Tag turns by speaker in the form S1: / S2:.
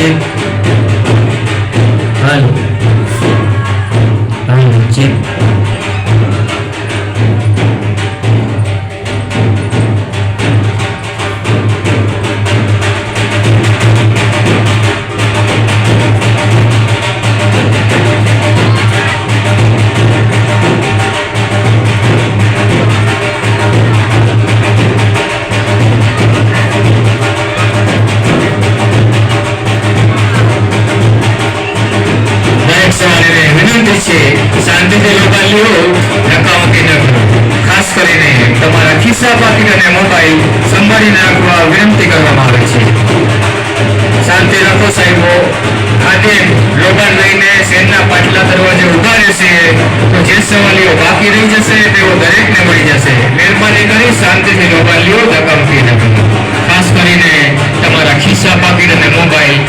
S1: Check હાલો check શાંતિથી લોકા લ્યો, નકામતી ન કરો. ખાસ કરીને તમારા ખિસ્સા પાકીટ અને મોબાઈલ સંભાળીને રાખવા વિનંતી કરવામાં આવે છે. શાંતિ રાખો સાહેબો. આજે લોકાલ લઈને શહેરના પાછલા દરવાજે ઉભા રહેશે તો જે સવાલીઓ બાકી રહી જશે તેઓ દરેકને મળી જશે. મહેરબાની કરી શાંતિથી લોકાલ લ્યો, નકામતી ન કરો. ખાસ કરીને તમારા ખિસ્સા પાકીટ અને મોબાઈલ